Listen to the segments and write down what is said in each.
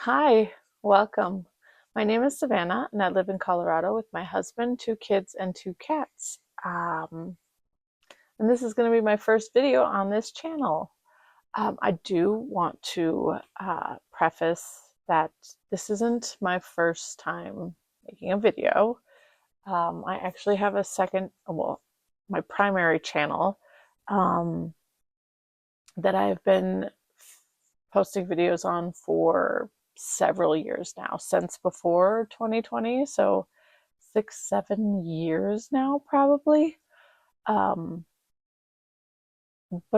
Hi, welcome. My name is Savannah and I live in Colorado with my husband, two kids, and two cats. And this is going to be my first video on this channel. I do want to preface that this isn't my first time making a video. I actually have a second, well, my primary channel um, that I've been posting videos on for several years now, since before 2020, so 6-7 years now probably. But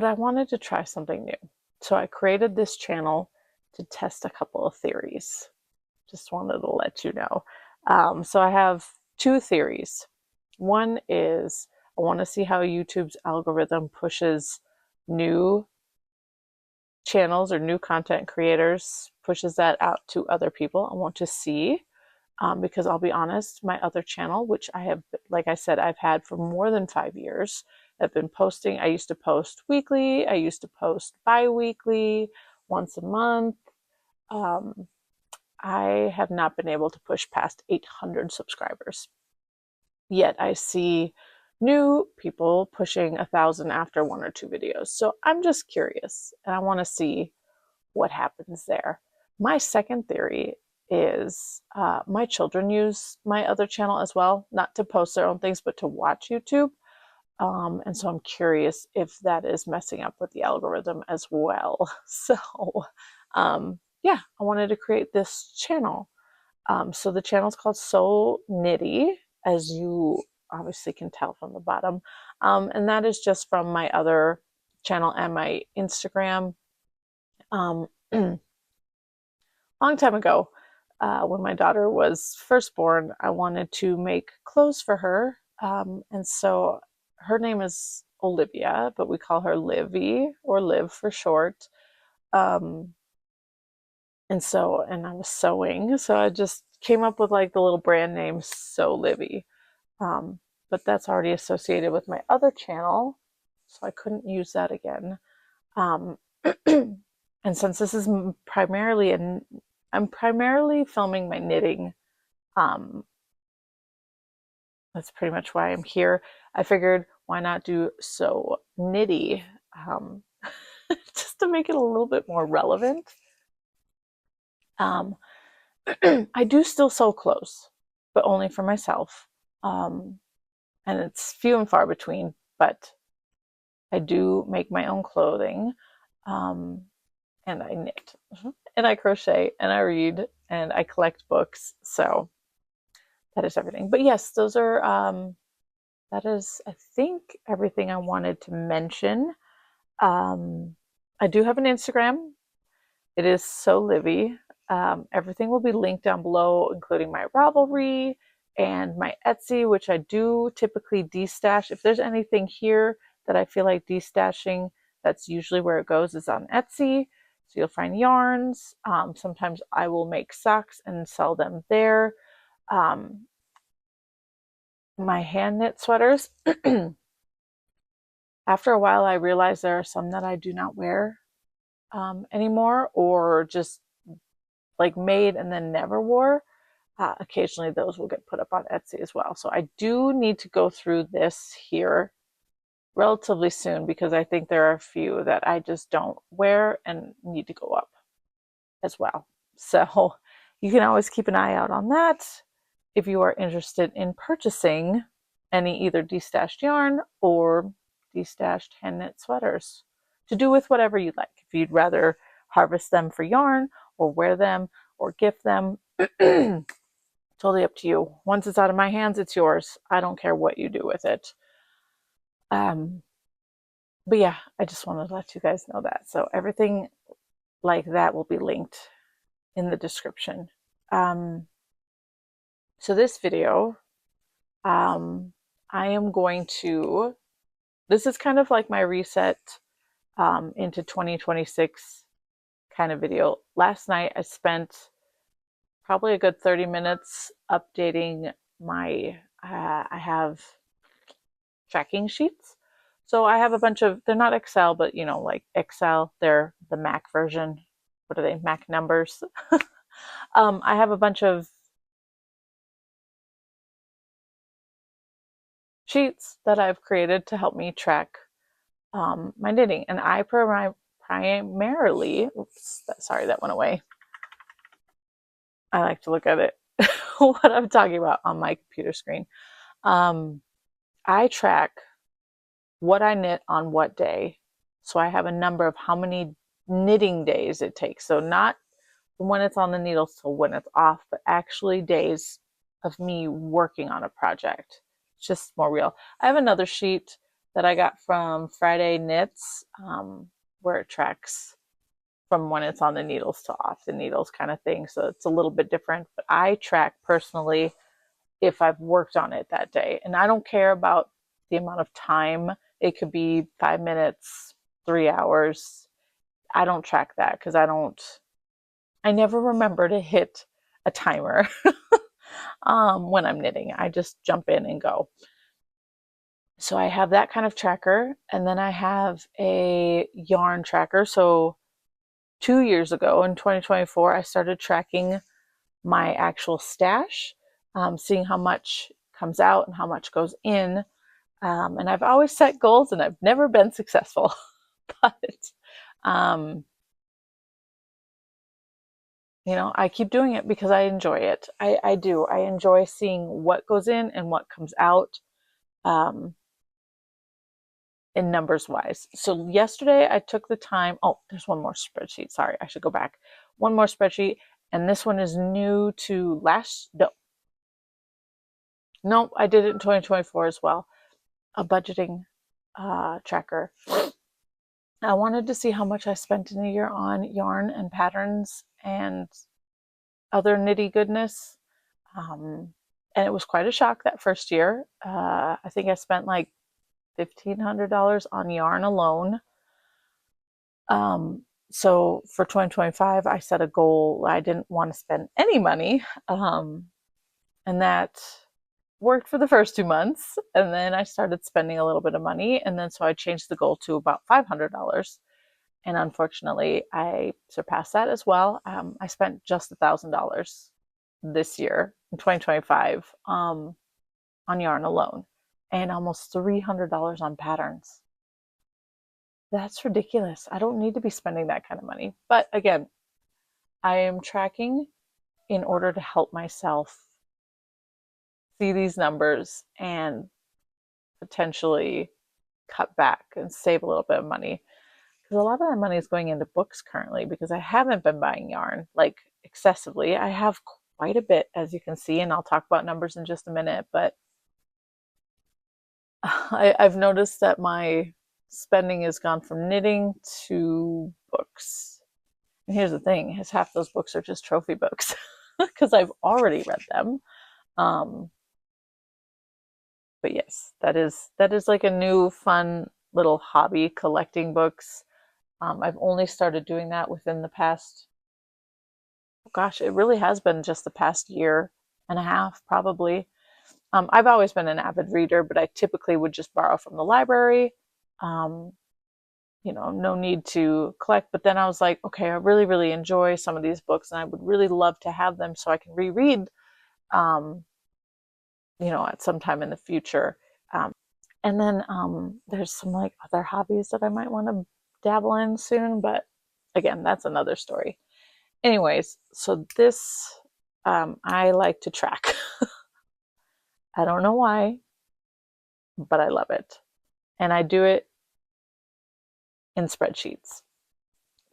I wanted to try something new, so I created this channel to test a couple of theories. Just wanted to let you know. So I have two theories. One is I want to see how YouTube's algorithm pushes new channels or new content creators, pushes that out to other people. I want to see, because I'll be honest, my other channel, which I have, like I said, I've had for more than 5 years, I've been posting. I used to post weekly, I used to post bi-weekly, once a month. I have not been able to push past 800 subscribers. Yet I see new people pushing 1,000 after one or two videos. So I'm just curious and I want to see what happens there. My second theory is my children use my other channel as well, not to post their own things, but to watch YouTube. And so I'm curious if that is messing up with the algorithm as well. So yeah, I wanted to create this channel. So the channel is called SewKnitty, as you obviously can tell from the bottom. And that is just from my other channel and my Instagram. Long time ago, when my daughter was first born, I wanted to make clothes for her. And so her name is Olivia, but we call her Livy, or Liv for short. And I was sewing, so I just came up with like the little brand name Sew Livy. But that's already associated with my other channel, so I couldn't use that again. And since this is primarily I'm primarily filming my knitting. That's pretty much why I'm here. I figured why not do SewKnitty, just to make it a little bit more relevant. I do still sew clothes, but only for myself. And it's few and far between, but I do make my own clothing. And I knit, and I crochet, and I read, and I collect books. So that is everything. But yes, those are, that is, I think, everything I wanted to mention. I do have an Instagram. It is So Livy. Everything will be linked down below, including my Ravelry and my Etsy, which I do typically destash. If there's anything here that I feel like destashing, that's usually where it goes, is on Etsy. So you'll find yarns. Sometimes I will make socks and sell them there. My hand knit sweaters. After a while, I realized there are some that I do not wear anymore, or just like made and then never wore. Occasionally those will get put up on Etsy as well. So I do need to go through this here relatively soon, because I think there are a few that I just don't wear and need to go up as well. So you can always keep an eye out on that if you are interested in purchasing any either destashed yarn or destashed hand knit sweaters, to do with whatever you'd like. If you'd rather harvest them for yarn or wear them or gift them, totally up to you. Once it's out of my hands, it's yours. I don't care what you do with it. But yeah, I just wanted to let you guys know that. So everything like that will be linked in the description. So this video, I am going to, this is kind of like my reset into 2026 kind of video. Last night I spent probably a good 30 minutes updating my, I have tracking sheets. So I have a bunch of, they're not Excel, but you know, like Excel, they're the Mac version. What are they? Mac numbers. I have a bunch of sheets that I've created to help me track my knitting. And I primarily, oops, sorry, that went away. I like to look at it, what I'm talking about on my computer screen. I track what I knit on what day. So I have a number of how many knitting days it takes. So not when it's on the needle till when it's off, but actually days of me working on a project. It's just more real. I have another sheet that I got from Friday Knits, where it tracks from when it's on the needles to off the needles kind of thing. So it's a little bit different, but I track personally if I've worked on it that day. And I don't care about the amount of time. It could be 5 minutes, 3 hours. I don't track that because I never remember to hit a timer when I'm knitting. I just jump in and go. So I have that kind of tracker, and then I have a yarn tracker. So 2 years ago in 2024, I started tracking my actual stash, seeing how much comes out and how much goes in. And I've always set goals and I've never been successful, but I keep doing it because I enjoy it. I do. I enjoy seeing what goes in and what comes out, in numbers wise. So yesterday I took the time. Oh, there's one more spreadsheet. Sorry, I should go back. One more spreadsheet. And this one is new to no, I did it in 2024 as well. A budgeting tracker. I wanted to see how much I spent in a year on yarn and patterns and other nitty goodness. And it was quite a shock that first year. I think I spent like $1,500 on yarn alone. So for 2025, I set a goal. I didn't want to spend any money. And that worked for the first 2 months. And then I started spending a little bit of money. And then so I changed the goal to about $500. And unfortunately, I surpassed that as well. I spent just $1,000 this year in 2025 on yarn alone, and almost $300 on patterns. That's ridiculous. I don't need to be spending that kind of money. But again, I am tracking in order to help myself see these numbers and potentially cut back and save a little bit of money. Because a lot of that money is going into books currently because I haven't been buying yarn like excessively. I have quite a bit, as you can see, and I'll talk about numbers in just a minute. But I've noticed that my spending has gone from knitting to books. And here's the thing, is half those books are just trophy books because I've already read them. But yes, that is like a new fun little hobby, collecting books. I've only started doing that within the past, gosh, it really has been just the past year and a half, probably. I've always been an avid reader, but I typically would just borrow from the library. No need to collect. But then I was like, okay, I really, really enjoy some of these books, and I would really love to have them so I can reread, at some time in the future. And then there's some like other hobbies that I might want to dabble in soon, but again, that's another story. Anyways, so this I like to track. I don't know why, but I love it. And I do it in spreadsheets.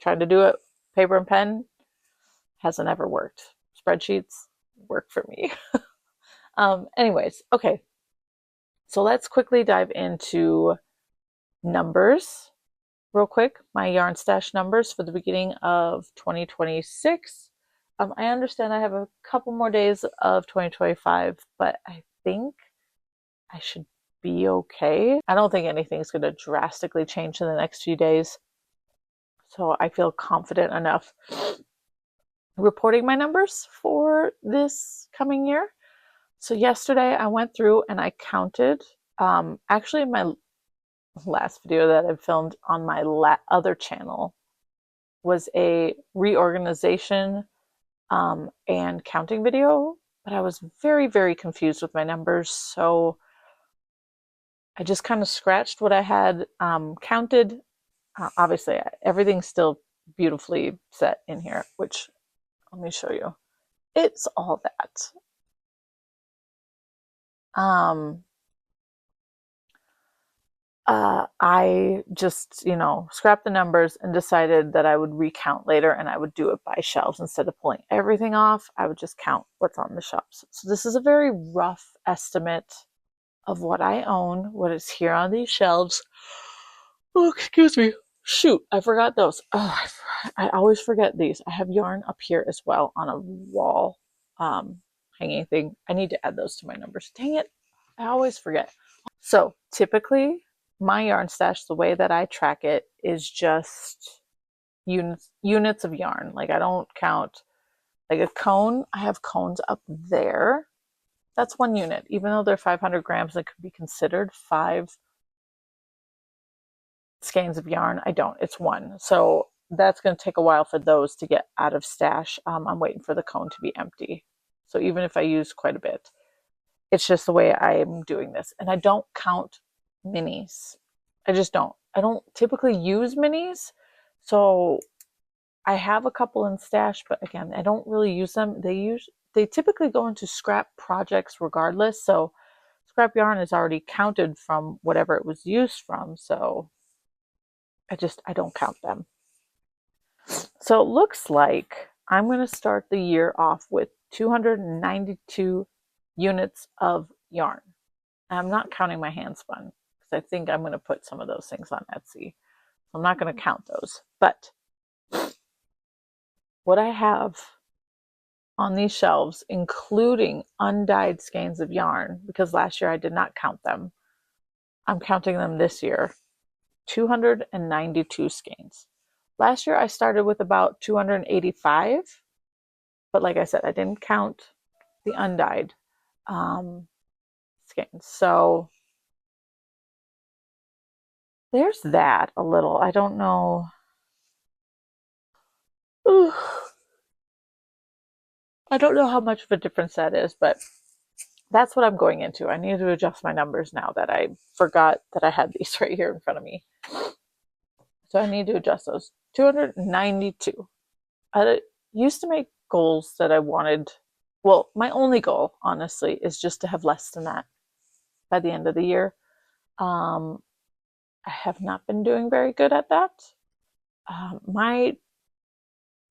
Trying to do it paper and pen hasn't ever worked. Spreadsheets work for me. Anyways, okay. So let's quickly dive into numbers real quick. My yarn stash numbers for the beginning of 2026. I understand I have a couple more days of 2025, but I think I should be okay. I don't think anything's going to drastically change in the next few days. So I feel confident enough reporting my numbers for this coming year. So yesterday I went through and I counted. Actually, my last video that I filmed on my other channel was a reorganization and counting video, but I was very, very confused with my numbers. So I just kind of scratched what I had counted. Obviously, everything's still beautifully set in here, which let me show you. It's all that. I just, scrapped the numbers and decided that I would recount later and I would do it by shelves instead of pulling everything off. I would just count what's on the shelves. So this is a very rough estimate of what I own, what is here on these shelves. Oh, excuse me. Shoot, I forgot those. Oh, I always forget these. I have yarn up here as well on a wall hanging thing. I need to add those to my numbers. Dang it. I always forget. So typically, my yarn stash, the way that I track it is just units of yarn. Like I don't count like a cone. I have cones up there. That's 1 unit. Even though they're 500 grams, it could be considered 5 skeins of yarn. I don't. It's 1. So that's going to take a while for those to get out of stash. I'm waiting for the cone to be empty. So even if I use quite a bit, it's just the way I'm doing this. And I don't count minis. I just don't. I don't typically use minis. So I have a couple in stash, but again, I don't really use them. They typically go into scrap projects regardless. So scrap yarn is already counted from whatever it was used from. So I don't count them. So it looks like I'm going to start the year off with 292 units of yarn. I'm not counting my hand spun because I think I'm going to put some of those things on Etsy. I'm not going to count those. But what I have on these shelves, including undyed skeins of yarn, because last year I did not count them, I'm counting them this year, 292 skeins. Last year I started with about 285, but like I said, I didn't count the undyed skeins. So there's that a little. I don't know. Ooh. I don't know how much of a difference that is, but that's what I'm going into. I need to adjust my numbers now that I forgot that I had these right here in front of me. So I need to adjust those. 292. I used to make goals that I wanted. Well, my only goal, honestly, is just to have less than that by the end of the year. I have not been doing very good at that. My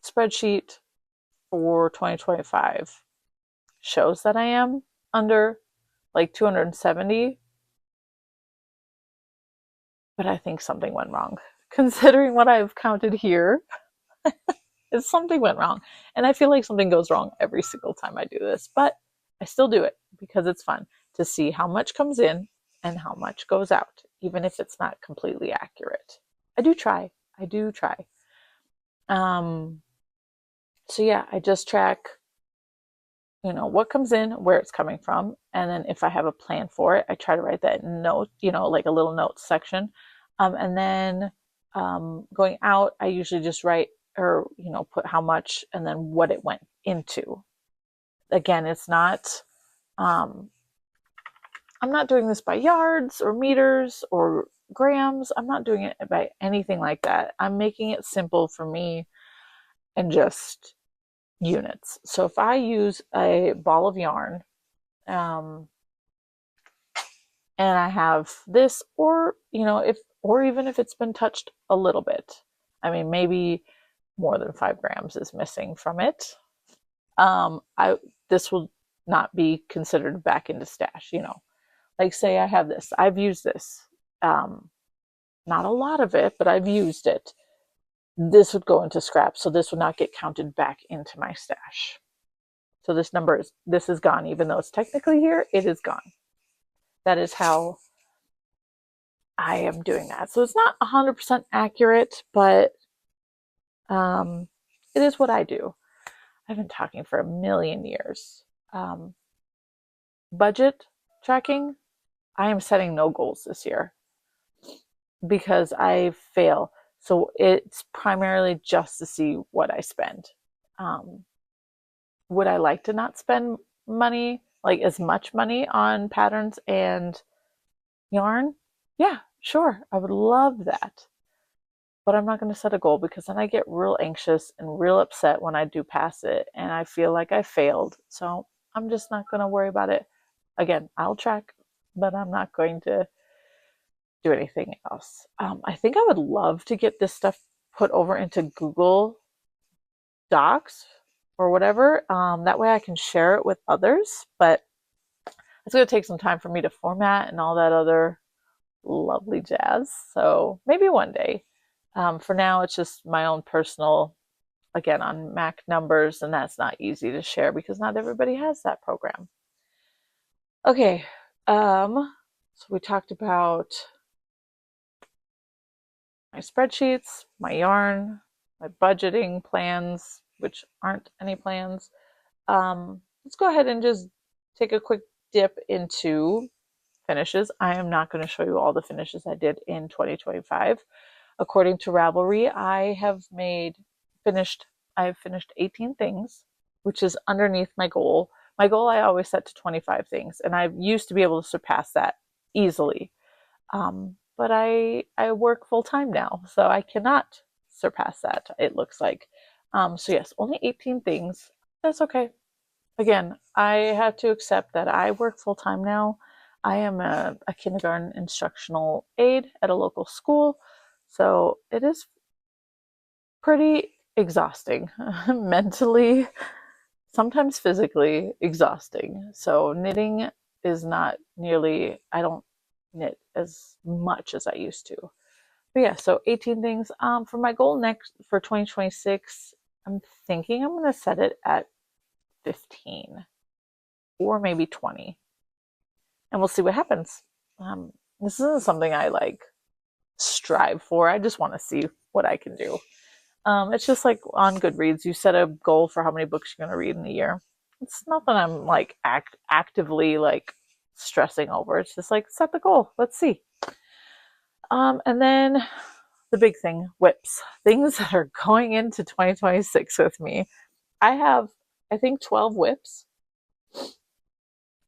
spreadsheet for 2025 shows that I am under like 270, but I think something went wrong. Considering what I've counted here, something went wrong. And I feel like something goes wrong every single time I do this, but I still do it because it's fun to see how much comes in and how much goes out, even if it's not completely accurate. I do try. So yeah, I just track, what comes in, where it's coming from. And then if I have a plan for it, I try to write that note, like a little notes section. And then going out, I usually just write or, put how much and then what it went into. Again, it's not, I'm not doing this by yards or meters or grams. I'm not doing it by anything like that. I'm making it simple for me and just units. So if I use a ball of yarn, and I have this, or even if it's been touched a little bit, I mean, maybe more than 5 grams is missing from it. This will not be considered back into stash. Like say I have this, I've used this, not a lot of it, but I've used it. This would go into scrap, so this would not get counted back into my stash. So this is gone, even though it's technically here, it is gone. That is how I am doing that. So it's not 100% accurate, but it is what I do. I've been talking for a million years. Budget tracking, I am setting no goals this year because I fail. So it's primarily just to see what I spend. would I like to not spend money, like as much money on patterns and yarn? Yeah, sure. I would love that. But I'm not going to set a goal because then I get real anxious and real upset when I do pass it and I feel like I failed. So I'm just not going to worry about it. Again, I'll track, but I'm not going to do anything else. I think I would love to get this stuff put over into Google Docs or whatever. That way I can share it with others, but it's going to take some time for me to format and all that other lovely jazz. So maybe one day. For now, it's just my own personal, again, on Mac numbers, and that's not easy to share because not everybody has that program. Okay, so we talked about my spreadsheets, my yarn, my budgeting plans, which aren't any plans. Let's go ahead and just take a quick dip into finishes. I am not going to show you all the finishes I did in 2025. According to Ravelry, I've finished 18 things, which is underneath my goal. My goal I always set to 25 things, and I used to be able to surpass that easily. But I work full time now, so I cannot surpass that, it looks like. So yes, only 18 things. That's okay. Again, I have to accept that I work full time now. I am a kindergarten instructional aide at a local school, so it is pretty exhausting mentally, sometimes physically exhausting. So knitting is not nearly, I don't knit as much as I used to. But yeah, so 18 things. For my goal next for 2026, I'm thinking I'm going to set it at 15 or maybe 20. And we'll see what happens. This isn't something I like strive for. I just want to see what I can do. It's just like on Goodreads, you set a goal for how many books you're going to read in a year. It's nothing I'm like actively like stressing over. It's just like set the goal. Let's see. And then the big thing, whips, things that are going into 2026 with me. I have, I think, 12 whips,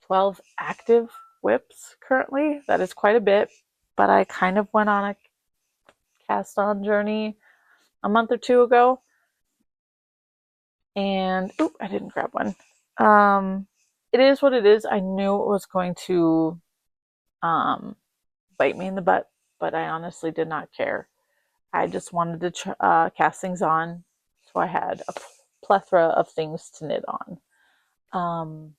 12 active whips currently. That is quite a bit, but I kind of went on a cast on journey a month or two ago. And, I didn't grab one. It is what it is. I knew it was going to bite me in the butt, but I honestly did not care. I just wanted to cast things on, so I had a plethora of things to knit on.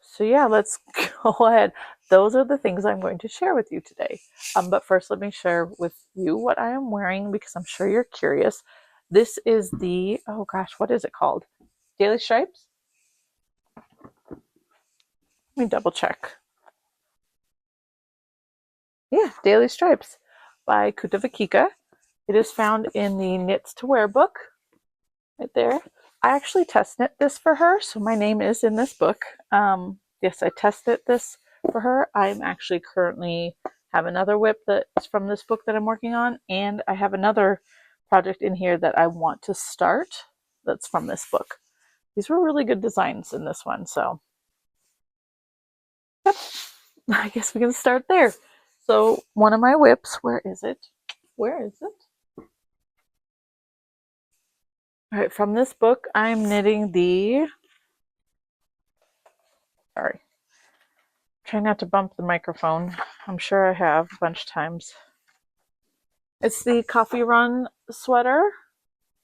So yeah, let's go ahead. Those are the things I'm going to share with you today. But first, let me share with you what I am wearing because I'm sure you're curious. This is the, oh gosh, what is it called? Daily Stripes? Let me double check. Yeah, Daily Stripes by Kuta Vakika. It is found in the Knits to Wear book, right there. I actually test knit this for her, so my name is in this book. Yes, I tested this for her. I'm actually currently have another whip that's from this book that I'm working on, and I have another project in here that I want to start that's from this book. These were really good designs in this one, so yep, I guess we can start there. So one of my whips, where is it? Where is it? All right, from this book, I'm knitting the, sorry, try not to bump the microphone. I'm sure I have a bunch of times. It's the Coffee Run sweater.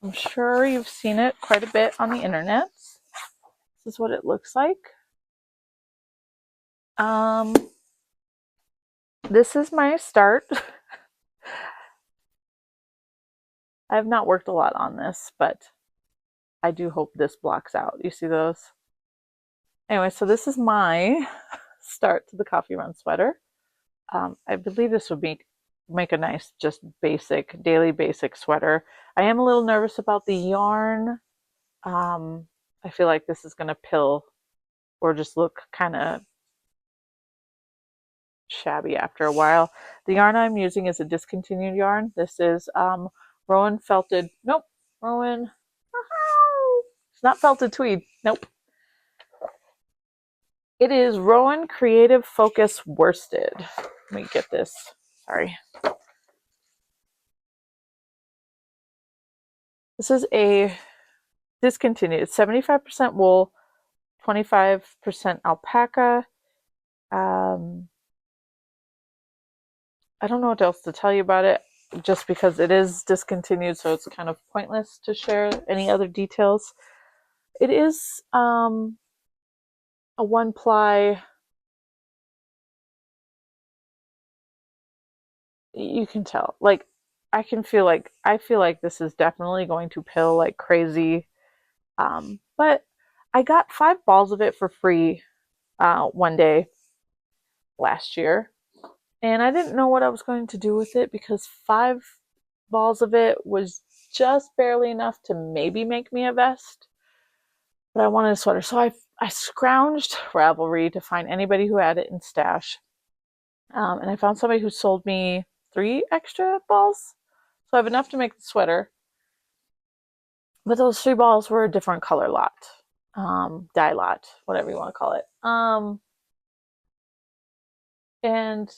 I'm sure you've seen it quite a bit on the internet. This is what it looks like. This is my start. I have not worked a lot on this, but I do hope this blocks out. You see those? Anyway, so this is my start to the Coffee Run sweater. I believe this would make a nice, just basic, daily basic sweater. I am a little nervous about the yarn. I feel like this is going to pill or just look kind of shabby after a while. The yarn I'm using is a discontinued yarn. This is Rowan Felted. Nope, Rowan. It's not felted tweed. Nope. It is Rowan Creative Focus Worsted. Let me get this. Sorry. This is a discontinued 75% wool, 25% alpaca. I don't know what else to tell you about it, just because it is discontinued, so it's kind of pointless to share any other details. It is a one ply. You can tell, like, I feel like this is definitely going to pill like crazy. But I got 5 balls of it for free one day last year, and I didn't know what I was going to do with it because 5 balls of it was just barely enough to maybe make me a vest. But I wanted a sweater, so I scrounged Ravelry to find anybody who had it in stash, and I found somebody who sold me 3 extra balls, so I have enough to make the sweater. But those 3 balls were a different color lot, dye lot, whatever you want to call it. And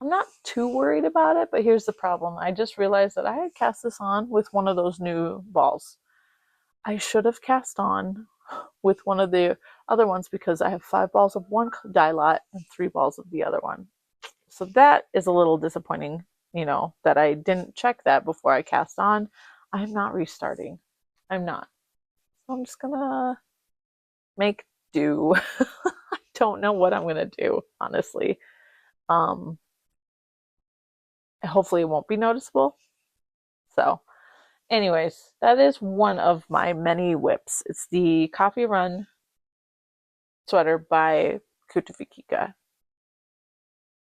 I'm not too worried about it, but here's the problem. I just realized that I had cast this on with one of those new balls. I should have cast on with one of the other ones because I have 5 balls of one dye lot and 3 balls of the other one. So that is a little disappointing, that I didn't check that before I cast on. I'm not restarting. I'm not. So I'm just gonna make do. I don't know what I'm gonna do, honestly. Hopefully it won't be noticeable. So anyways, that is one of my many whips. It's the Coffee Run sweater by Kutafikika.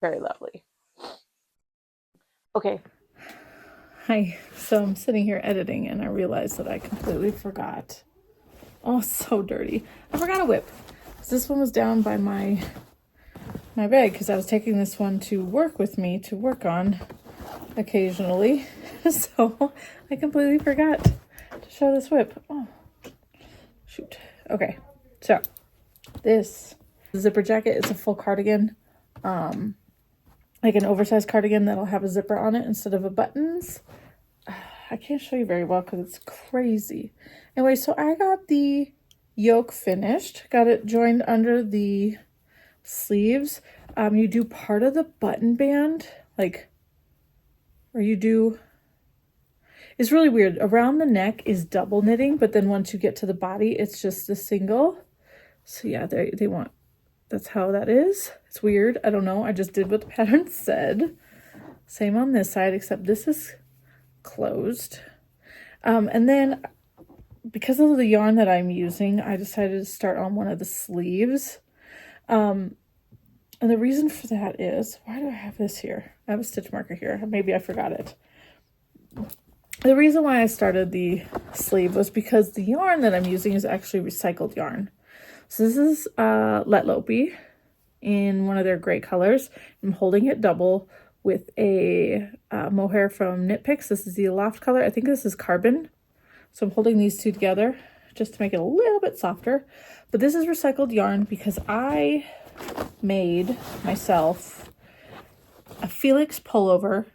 Very lovely. Okay. Hi. So I'm sitting here editing and I realized that I completely forgot. Oh, so dirty. I forgot a whip. This one was down by my bag because I was taking this one to work with me to work on occasionally. So I completely forgot to show this whip. Oh, shoot. Okay. So this zipper jacket is a full cardigan. Like an oversized cardigan that'll have a zipper on it instead of a buttons. I can't show you very well because it's crazy. Anyway, so I got the yoke finished. Got it joined under the sleeves. You do part of the button band, it's really weird. Around the neck is double knitting, but then once you get to the body, it's just a single. So yeah, they want, that's how that is. It's weird. I don't know. I just did what the pattern said. Same on this side, except this is closed. And then because of the yarn that I'm using, I decided to start on one of the sleeves. And the reason for that is, why do I have this here? I have a stitch marker here. Maybe I forgot it. The reason why I started the sleeve was because the yarn that I'm using is actually recycled yarn. So this is Let Lopi in one of their great colors. I'm holding it double with a mohair from Knit Picks. This is the Aloft color. I think this is Carbon. So I'm holding these two together just to make it a little bit softer. But this is recycled yarn because I made myself a Felix pullover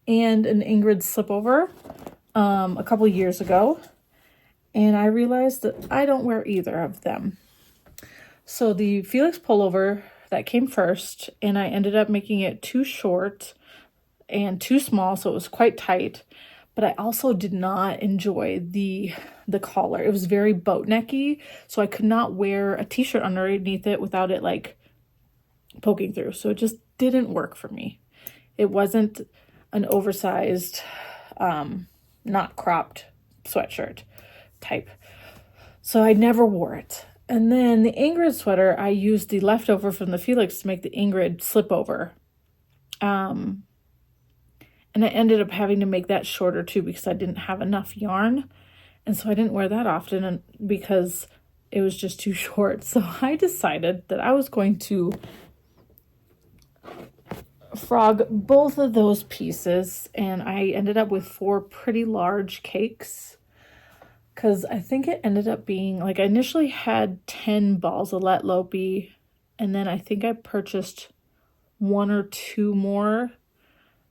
and an Ingrid slipover a couple years ago. And I realized that I don't wear either of them. So the Felix pullover, that came first, and I ended up making it too short and too small, so it was quite tight. But I also did not enjoy the collar. It was very boat necky, so I could not wear a t-shirt underneath it without it like poking through. So it just didn't work for me. It wasn't an oversized, not cropped sweatshirt type. So I never wore it. And then the Ingrid sweater, I used the leftover from the Felix to make the Ingrid slipover. And I ended up having to make that shorter too because I didn't have enough yarn. And so I didn't wear that often because it was just too short. So I decided that I was going to frog both of those pieces. And I ended up with 4 pretty large cakes because I think it ended up being like I initially had 10 balls of Let Lopey, and then I think I purchased 1 or 2 more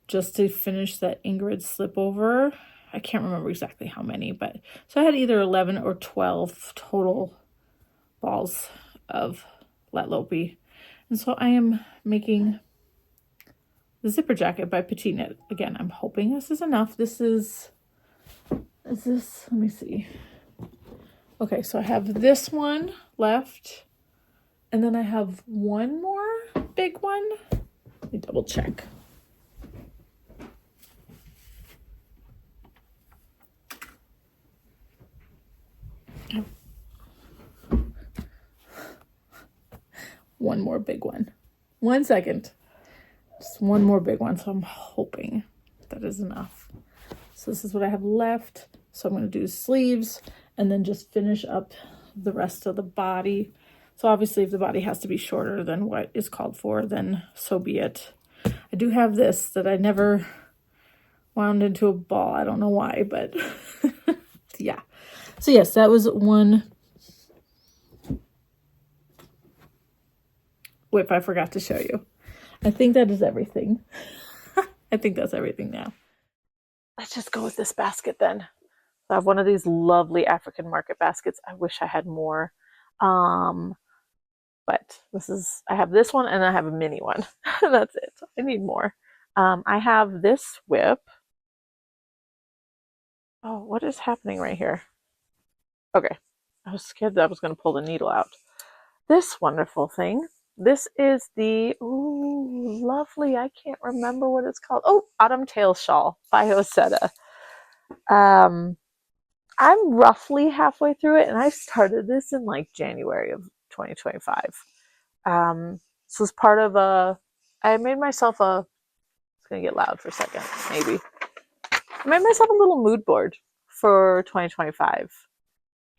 just to finish that Ingrid slipover. I can't remember exactly how many, but so I had either 11 or 12 total balls of Let Lopey. And so I am making the zipper jacket by Petite Knit. Again, I'm hoping this is enough. This is this, let me see. Okay, so I have this one left, and then I have one more big one. Let me double check. One more big one. 1 second. Just one more big one, so I'm hoping that is enough. So this is what I have left. So I'm going to do sleeves and then just finish up the rest of the body. So obviously if the body has to be shorter than what is called for, then so be it. I do have this that I never wound into a ball. I don't know why, but yeah. So yes, that was one whip I forgot to show you. I think that is everything. I think that's everything now. Let's just go with this basket then. I have one of these lovely African market baskets. I wish I had more. But this is, I have this one and I have a mini one. That's it. I need more. I have this whip. Oh, what is happening right here? Okay. I was scared that I was going to pull the needle out. This wonderful thing. This is the, ooh, lovely, I can't remember what it's called. Oh, Autumn Tail Shawl by Ozetta. I'm roughly halfway through it, and I started this in like January of 2025. So it's part of I made myself it's going to get loud for a second, maybe. I made myself a little mood board for 2025.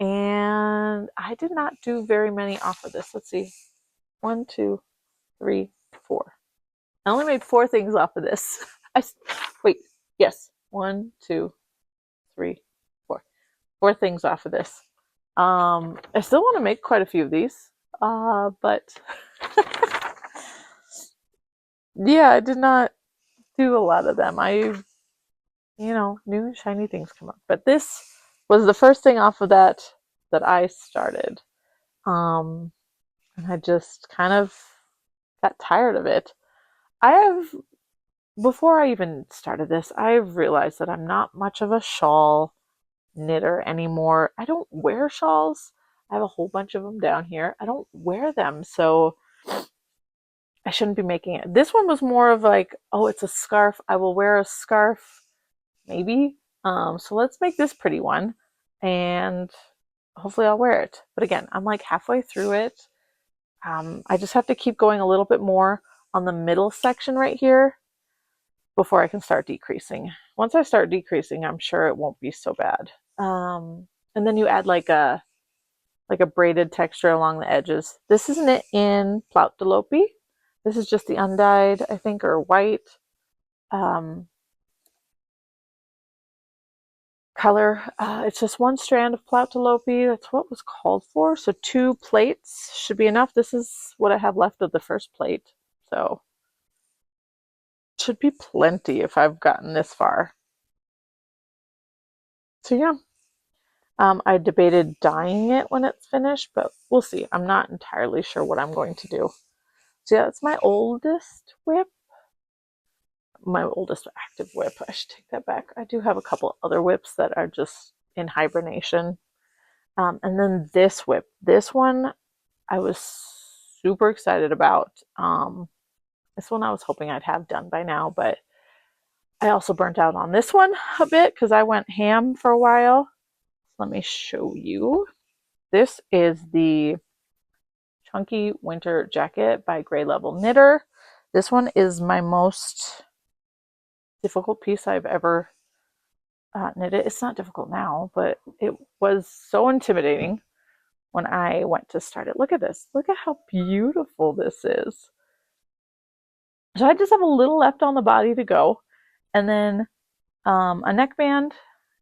And I did not do very many off of this. Let's see. 1, 2, 3, 4. I only made 4 things off of this. Wait, yes. 1, 2, 3, 4. 4 things off of this. I still want to make quite a few of these. But yeah, I did not do a lot of them. New shiny things come up. But this was the first thing off of that I started. And I just kind of got tired of it. Before I even started this, I've realized that I'm not much of a shawl knitter anymore. I don't wear shawls. I have a whole bunch of them down here. I don't wear them, so I shouldn't be making it. This one was more of like, oh, it's a scarf. I will wear a scarf, maybe. So let's make this pretty one, and hopefully I'll wear it. But again, I'm like halfway through it. I just have to keep going a little bit more on the middle section right here before I can start decreasing. Once I start decreasing, I'm sure it won't be so bad. And then you add like a braided texture along the edges. This isn't it in Plout de Lopi. This is just the undyed, I think, or white color. It's just 1 strand of Plout de Lopi. That's what was called for. So 2 plates should be enough. This is what I have left of the first plate. So it should be plenty if I've gotten this far. So yeah. I debated dyeing it when it's finished, but we'll see. I'm not entirely sure what I'm going to do. So yeah, it's my oldest whip. My oldest active whip. I should take that back. I do have a couple other whips that are just in hibernation. And then this whip. This one I was super excited about. This one I was hoping I'd have done by now, but I also burnt out on this one a bit because I went ham for a while. Let me show you. This is the Chunky Winter Jacket by Gray Level Knitter. This one is my most difficult piece I've ever knitted. It's not difficult now, but it was so intimidating when I went to start it. Look at this. Look at how beautiful this is. So I just have a little left on the body to go, and then a neckband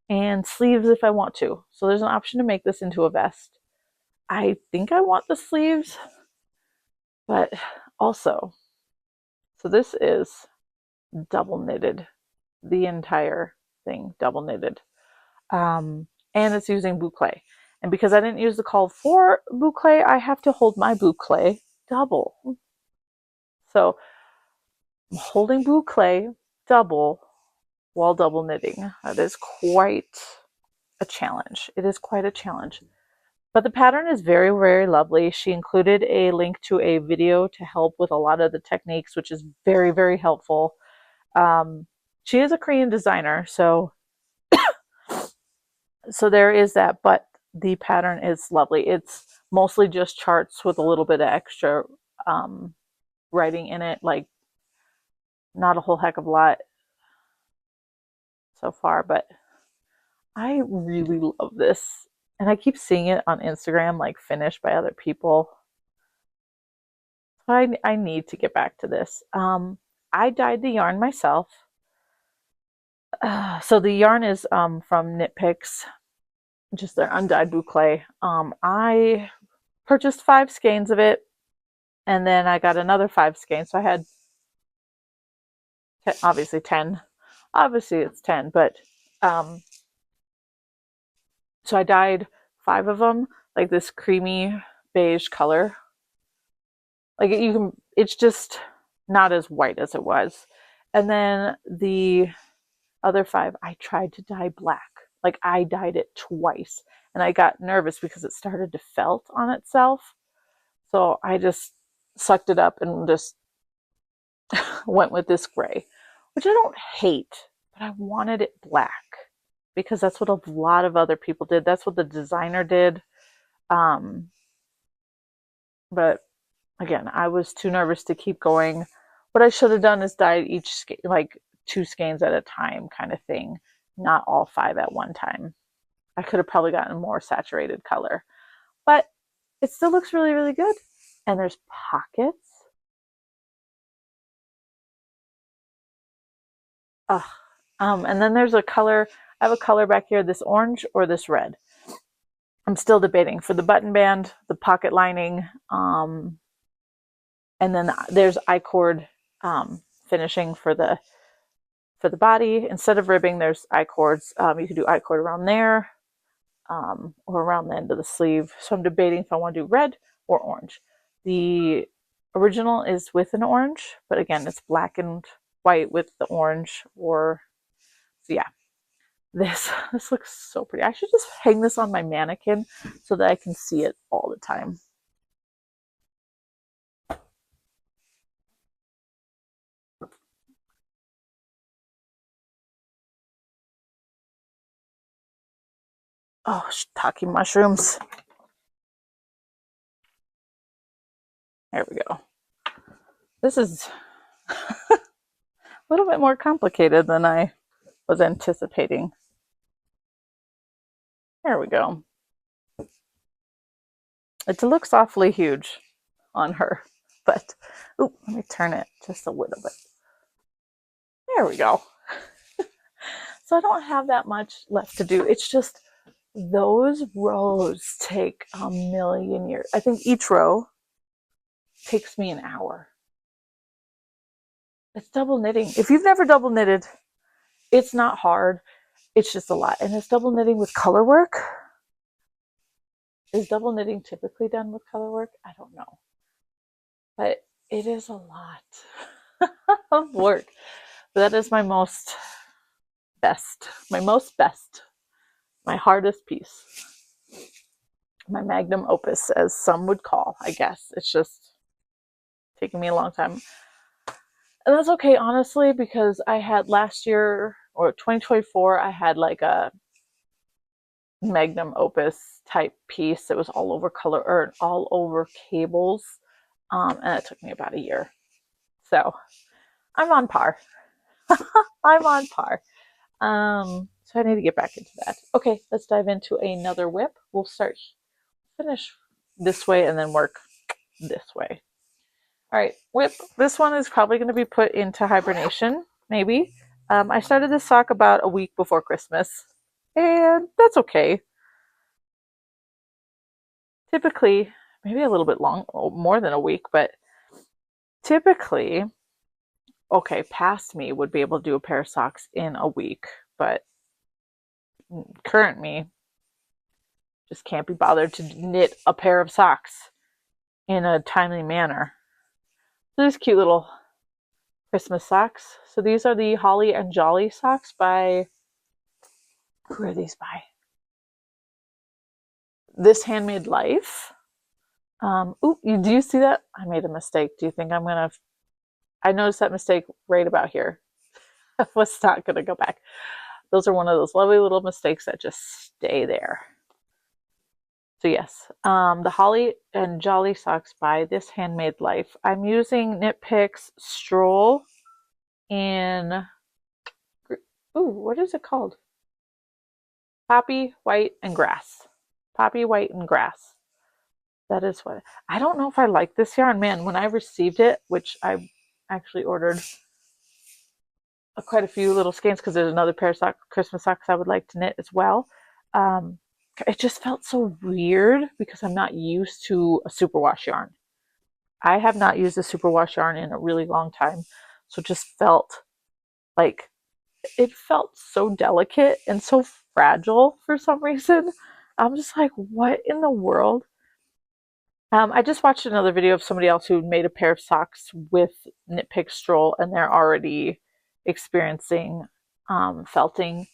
and sleeves if I want to. So there's an option to make this into a vest. I think I want the sleeves, but also, so this is double knitted, the entire thing double knitted. And it's using boucle. And because I didn't use the call for boucle, I have to hold my boucle double. So I'm holding boucle double while double knitting. That is quite a challenge. It is quite a challenge. But the pattern is very, very lovely. She included a link to a video to help with a lot of the techniques, which is very, very helpful. She is a Korean designer, so there is that, but the pattern is lovely. It's mostly just charts with a little bit of extra writing in it, like not a whole heck of a lot so far, but I really love this. And I keep seeing it on Instagram, like finished by other people. I need to get back to this. I dyed the yarn myself. So the yarn is from Knit Picks, just their undyed boucle. I purchased 5 skeins of it, and then I got another 5 skeins. So I had obviously 10. Obviously it's 10, but so I dyed 5 of them, like this creamy beige color. Like it's just not as white as it was. And then the other 5, I tried to dye black. Like I dyed it twice, and I got nervous because it started to felt on itself. So I just sucked it up and just went with this gray, which I don't hate, but I wanted it black because that's what a lot of other people did. That's what the designer did. But again, I was too nervous to keep going. What I should have done is dyed each like 2 skeins at a time kind of thing, not all 5 at one time. I could have probably gotten more saturated color, but it still looks really, really good. And there's pockets. And then there's a color. I have a color back here, this orange or this red. I'm still debating for the button band, the pocket lining, and then there's I-cord finishing for the body. Instead of ribbing, there's I-cords. You can do I-cord around there or around the end of the sleeve. So I'm debating if I want to do red or orange. The original is with an orange, but again, it's black and white with the orange. Or so yeah, this looks so pretty. I should just hang this on my mannequin so that I can see it all the time. Oh, shiitake mushrooms. There we go. This is a little bit more complicated than I was anticipating. There we go. It looks awfully huge on her, but ooh, let me turn it just a little bit. There we go. So I don't have that much left to do. It's just those rows take a million years. I think each row takes me an hour. It's double knitting. If you've never double knitted, it's not hard. It's just a lot. And it's double knitting with color work. Is double knitting typically done with color work? I don't know. But it is a lot of work. But that is my most best, my hardest piece. My magnum opus, as some would call, I guess. It's just taking me a long time. And that's okay, honestly, because I had last year, or 2024, I had like a magnum opus type piece that was all over color, or all over cables. And it took me about a year. So I'm on par. I'm on par. So I need to get back into that. Okay, let's dive into another whip. We'll finish this way and then work this way. All right, whip. This one is probably going to be put into hibernation, maybe. I started this sock about a week before Christmas. and that's okay. Typically, maybe a little bit more than a week, but typically, okay, past me would be able to do a pair of socks in a week, but current me just can't be bothered to knit a pair of socks in a timely manner. So these cute little Christmas socks. So these are the Holly and Jolly socks by, who are these by? This Handmade Life. Do you see that? I made a mistake. Do you think I'm gonna? I noticed that mistake right about here. I was not gonna go back. Those are one of those lovely little mistakes that just stay there. So yes, the Holly and Jolly socks by This Handmade Life. I'm using Knit Picks Stroll in, what is it called? Poppy, White, and Grass. Poppy, White, and Grass. That is what, I don't know if I like this yarn. Man, when I received it, which I actually ordered quite a few little skeins because there's another pair of Christmas socks I would like to knit as well. It just felt so weird because I'm not used to a superwash yarn. I have not used a superwash yarn in a really long time. So it just felt like, it felt so delicate and so fragile for some reason. I'm just like, what in the world? I just watched another video of somebody else who made a pair of socks with Knit Pick Stroll, and they're already experiencing felting.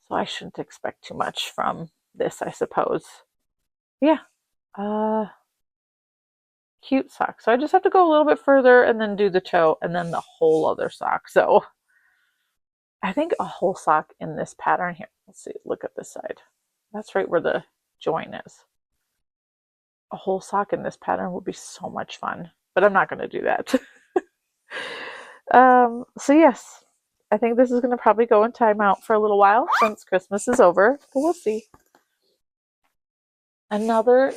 So I shouldn't expect too much from this, I suppose. Yeah. Cute sock. So I just have to go a little bit further and then do the toe and then the whole other sock. So I think a whole sock in this pattern here. Let's see, look at this side. That's right where the join is. A whole sock in this pattern would be so much fun, but I'm not going to do that. So yes, I think this is going to probably go in timeout for a little while since Christmas is over, but we'll see. Another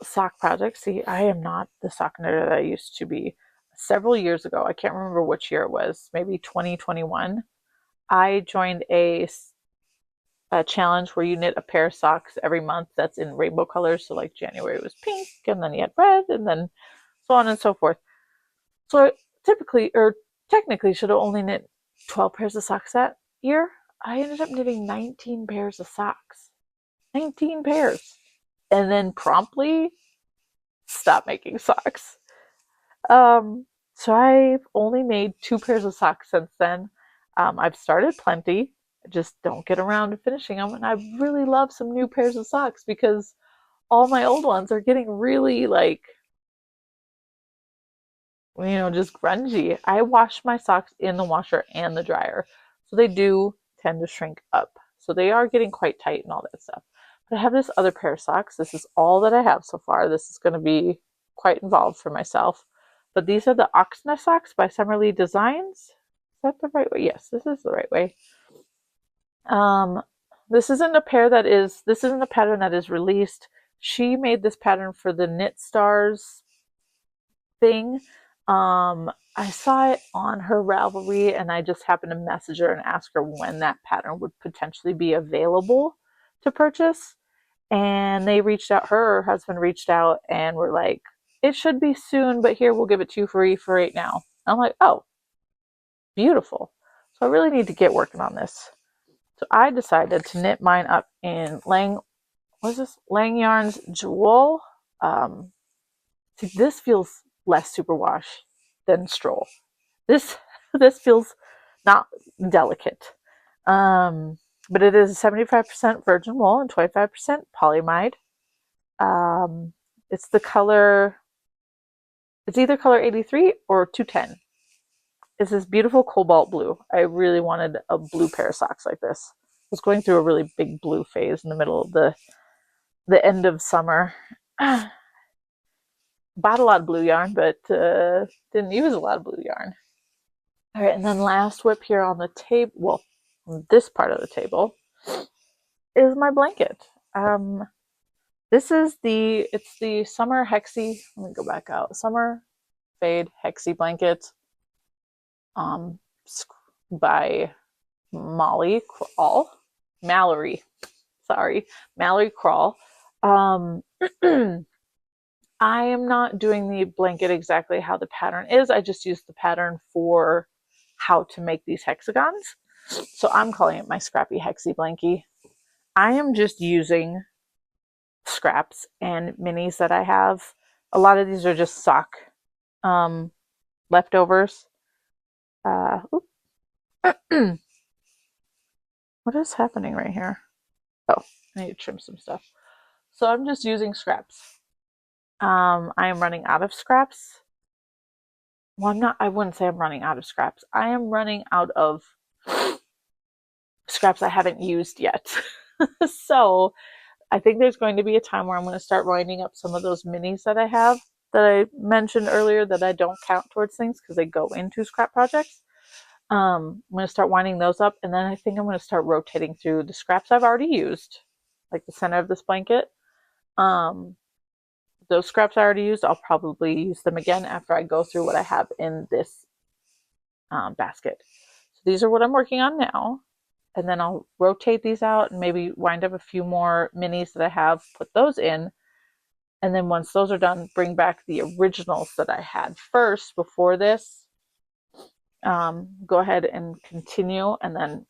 sock project. See, I am not the sock knitter that I used to be. Several years ago, I can't remember which year it was, maybe 2021, I joined a challenge where you knit a pair of socks every month that's in rainbow colors. So like January was pink, and then you had red, and then so on and so forth. So I technically should have only knit 12 pairs of socks that year. I ended up knitting 19 pairs of socks. 19 pairs. And then promptly stopped making socks. So I've only made 2 pairs of socks since then. I've started plenty. I just don't get around to finishing them. And I really love some new pairs of socks because all my old ones are getting really just grungy. I wash my socks in the washer and the dryer. So they do tend to shrink up. So they are getting quite tight and all that stuff. But I have this other pair of socks. This is all that I have so far. This is going to be quite involved for myself. But these are the Oxna socks by Summerlee Designs. Is that the right way? Yes, this is the right way. This isn't a pattern that is released. She made this pattern for the Knit Stars thing. I saw it on her Ravelry, and I just happened to message her and ask her when that pattern would potentially be available to purchase. And they reached out, her husband reached out and were like, it should be soon, but here, we'll give it to you free for right now. I'm like, oh, beautiful. So I really need to get working on this. So I decided to knit mine up in Lang Yarn's Jewel. See, this feels less superwash than Stroll. This feels not delicate. But it is 75% virgin wool and 25% polyamide. It's the color, it's either color 83 or 210. It's this beautiful cobalt blue. I really wanted a blue pair of socks like this. I was going through a really big blue phase in the middle of the end of summer. Bought a lot of blue yarn, but didn't use a lot of blue yarn. All right, and then last whip here on the table, well, on this part of the table, is my blanket. It's the Summer Hexi, let me go back out, Summer Fade Hexi blanket by Molly Krall. Mallory. Sorry, Mallory Krall. Um, I am not doing the blanket exactly how the pattern is. I just used the pattern for how to make these hexagons. So I'm calling it my scrappy hexi blankie. I am just using scraps and minis that I have. A lot of these are just sock leftovers. What is happening right here? Oh, I need to trim some stuff. So I'm just using scraps. I am running out of scraps. Well, I wouldn't say I'm running out of scraps. I am running out of scraps I haven't used yet. So I think there's going to be a time where I'm going to start winding up some of those minis that I have that I mentioned earlier that I don't count towards things because they go into scrap projects. I'm going to start winding those up, and then I think I'm going to start rotating through the scraps I've already used, like the center of this blanket. Those scraps I already used, I'll probably use them again after I go through what I have in this basket. So these are what I'm working on now. And then I'll rotate these out and maybe wind up a few more minis that I have, put those in. And then once those are done, bring back the originals that I had first before this. Go ahead and continue. And then,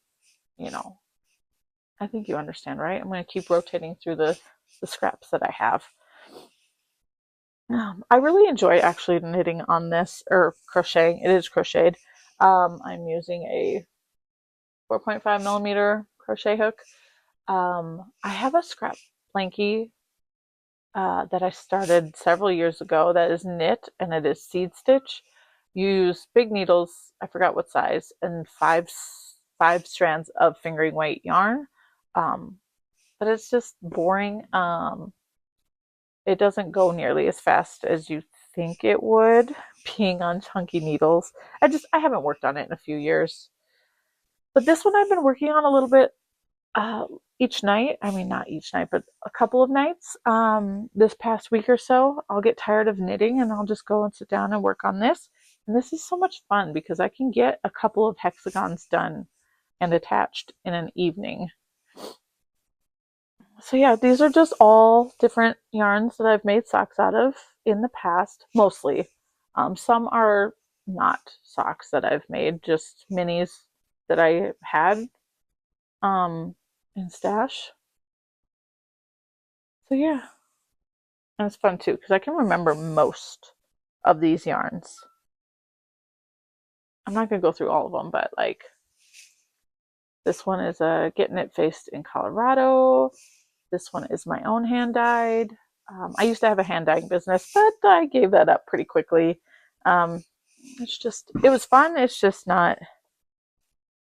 I think you understand, right? I'm going to keep rotating through the scraps that I have. I really enjoy actually knitting on this, or crocheting. It is crocheted. I'm using a 4.5 millimeter crochet hook. I have a scrap blankie that I started several years ago that is knit, and it is seed stitch. You use big needles, I forgot what size, and five strands of fingering weight yarn. But it's just boring. It doesn't go nearly as fast as you think it would, being on chunky needles. I haven't worked on it in a few years. But this one I've been working on a little bit each night. I mean, not each night, but a couple of nights. This past week or so, I'll get tired of knitting and I'll just go and sit down and work on this. And this is so much fun because I can get a couple of hexagons done and attached in an evening. So yeah, these are just all different yarns that I've made socks out of in the past, mostly. Some are not socks that I've made, just minis that I had in stash. So yeah, and it's fun too because I can remember most of these yarns. I'm not gonna go through all of them, but like this one is a Getting It Faced in Colorado. This one is my own hand dyed. I used to have a hand dyeing business, but I gave that up pretty quickly. It was fun. It's just not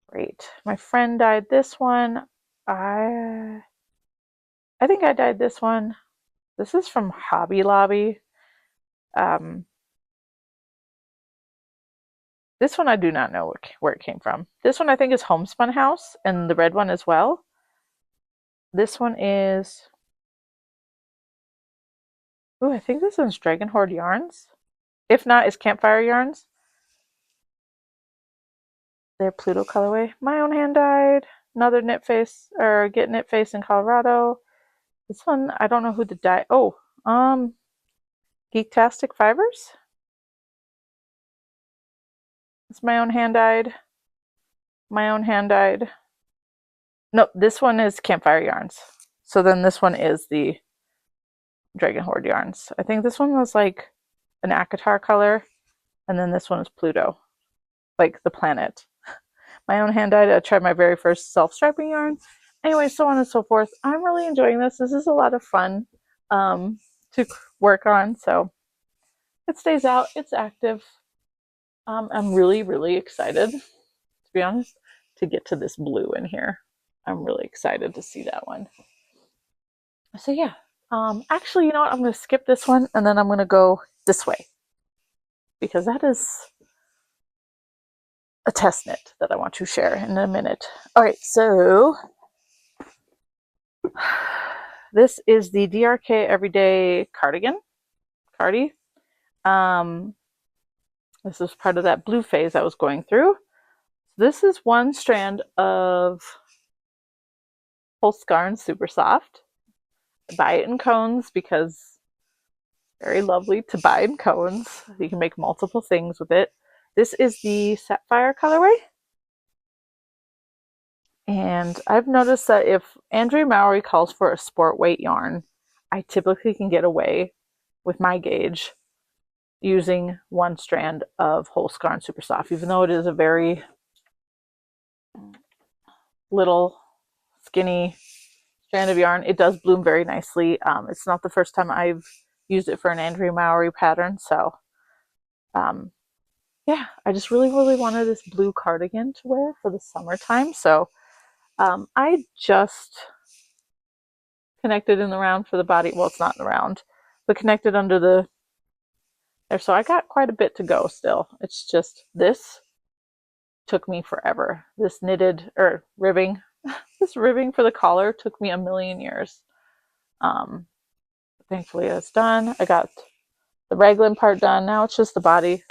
great. My friend dyed this one. I think I dyed this one. This is from Hobby Lobby. This one I do not know where it came from. This one I think is Homespun House, and the red one as well. This one is... Ooh, I think this one's Dragon Horde Yarns. If not, it's Campfire Yarns. Their Pluto colorway. My own hand dyed. Another knit face, or Get Knit Face in Colorado. This one, I don't know who the dye. Oh, Geektastic Fibers. It's my own hand dyed. My own hand dyed. No, this one is Campfire Yarns. So then this one is the Dragon Horde Yarns. I think this one was like an Akatar color, and then this one is Pluto, like the planet. My own hand dyed. I tried my very first self-striping yarn. Anyway, so on and so forth. I'm really enjoying this. This is a lot of fun to work on. So it stays out. It's active. I'm really, really excited, to be honest, to get to this blue in here. I'm really excited to see that one. So yeah. Actually, you know what? I'm going to skip this one and then I'm going to go this way because that is a test knit that I want to share in a minute. All right, so this is the DRK Everyday Cardigan. Cardi. This is part of that blue phase I was going through. This is one strand of Holskarn Super Soft. I buy it in cones because it's very lovely to buy in cones. You can make multiple things with it. This is the Sapphire colorway. And I've noticed that if Andrea Mowry calls for a sport weight yarn, I typically can get away with my gauge using one strand of Holskarn Super Soft, even though it is a very little, skinny strand of yarn. It does bloom very nicely. It's not the first time I've used it for an Andrea Mowry pattern, so yeah, I just really, really wanted this blue cardigan to wear for the summertime, so I just connected in the round for the body. Well, it's not in the round, but connected under the there. So I got quite a bit to go still. It's just this took me forever. This knitted or ribbing, this ribbing for the collar took me a million years. Thankfully it's done. I got the raglan part done. Now it's just the body.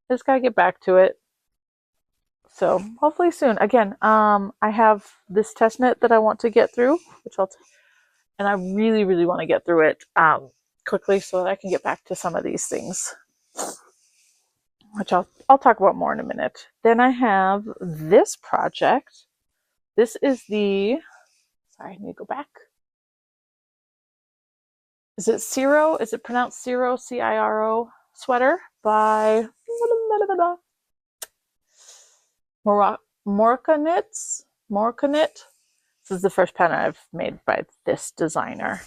I just gotta get back to it. So hopefully soon. Again, I have this test knit that I want to get through, and I really, really want to get through it quickly so that I can get back to some of these things, which I'll talk about more in a minute. Then I have this project. This is the, sorry, I need to go back. Is it Ciro? Is it pronounced Ciro? Ciro sweater by Moreca Knits. Moreca Knit. This is the first pattern I've made by this designer.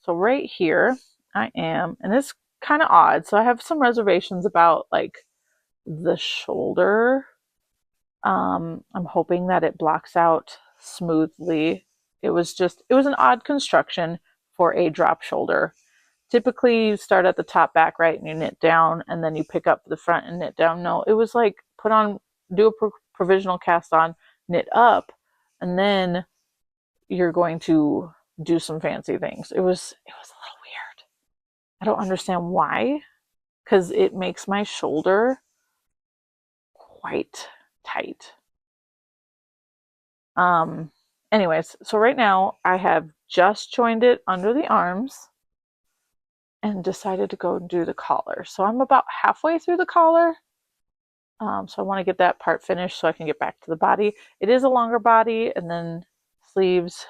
So right here I am, and it's kind of odd. So I have some reservations about like the shoulder. I'm hoping that it blocks out smoothly. It was an odd construction for a drop shoulder. Typically you start at the top back, right, and you knit down, and then you pick up the front and knit down. No, it was like do a provisional cast on, knit up, and then you're going to do some fancy things. It was a little weird. I don't understand why, because it makes my shoulder quite tight. Anyways, so right now I have just joined it under the arms and decided to go and do the collar. So I'm about halfway through the collar. So I want to get that part finished so I can get back to the body. It is a longer body, and then sleeves.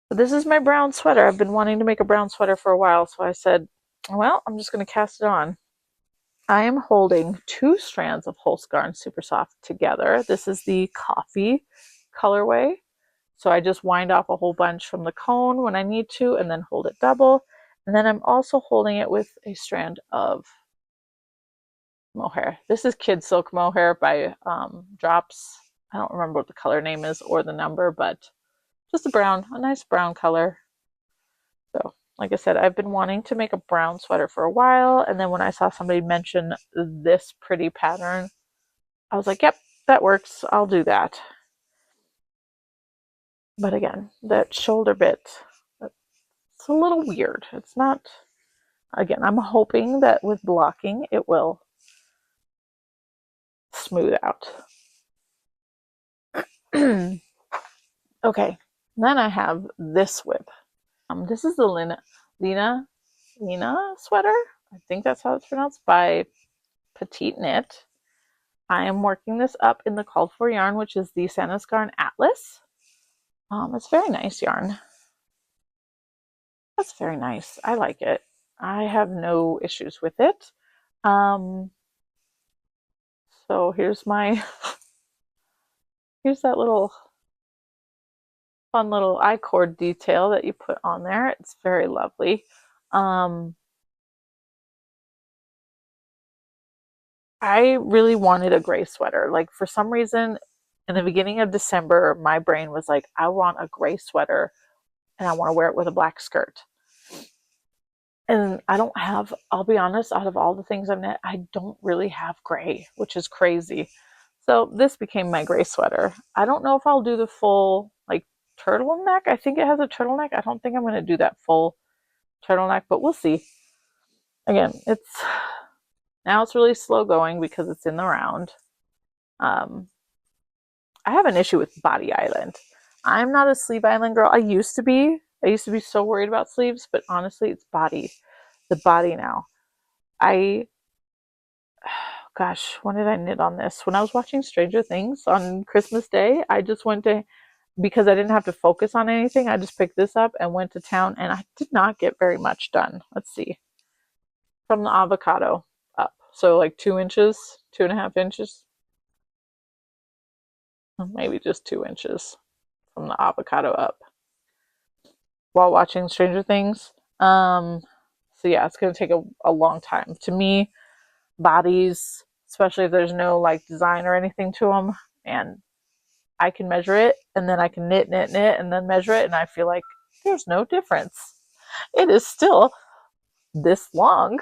But this is my brown sweater. I've been wanting to make a brown sweater for a while, so I said, well, I'm just going to cast it on. I am holding 2 strands of Holskarn Super Soft together. This is the coffee colorway. So I just wind off a whole bunch from the cone when I need to, and then hold it double. And then I'm also holding it with a strand of mohair. This is Kid Silk Mohair by Drops. I don't remember what the color name is or the number, but just a nice brown color. So, like I said, I've been wanting to make a brown sweater for a while, and then when I saw somebody mention this pretty pattern, I was like, yep, that works. I'll do that. But again, that shoulder bit, it's a little weird. It's not, again, I'm hoping that with blocking it will smooth out. Okay, then I have this whip. This is the Linea sweater. I think that's how it's pronounced, by Petite Knit. I am working this up in the called for yarn, which is the Sanasgarn Atlas. It's very nice yarn. That's very nice. I like it. I have no issues with it. So here's here's that little fun little I-cord detail that you put on there. It's very lovely. I really wanted a gray sweater. Like, for some reason, in the beginning of December, my brain was like, I want a gray sweater and I want to wear it with a black skirt. And I don't have, I'll be honest, out of all the things I've knit, I don't really have gray, which is crazy. So this became my gray sweater. I don't know if I'll do the full, like, turtleneck. I think it has a turtleneck. I don't think I'm going to do that full turtleneck, but we'll see. Again, now it's really slow going because it's in the round. I have an issue with Body Island. I'm not a sleeve island girl. I used to be. I used to be so worried about sleeves, but honestly, it's body. The body now. Gosh, when did I knit on this? When I was watching Stranger Things on Christmas Day, I just went to, because I didn't have to focus on anything, I just picked this up and went to town, and I did not get very much done. Let's see. From the avocado up. So like 2 inches, 2.5 inches, maybe just 2 inches from the avocado up while watching Stranger Things. So yeah, it's going to take a long time. To me, bodies, especially if there's no like design or anything to them, and I can measure it and then I can knit, and then measure it, and I feel like there's no difference. It is still this long.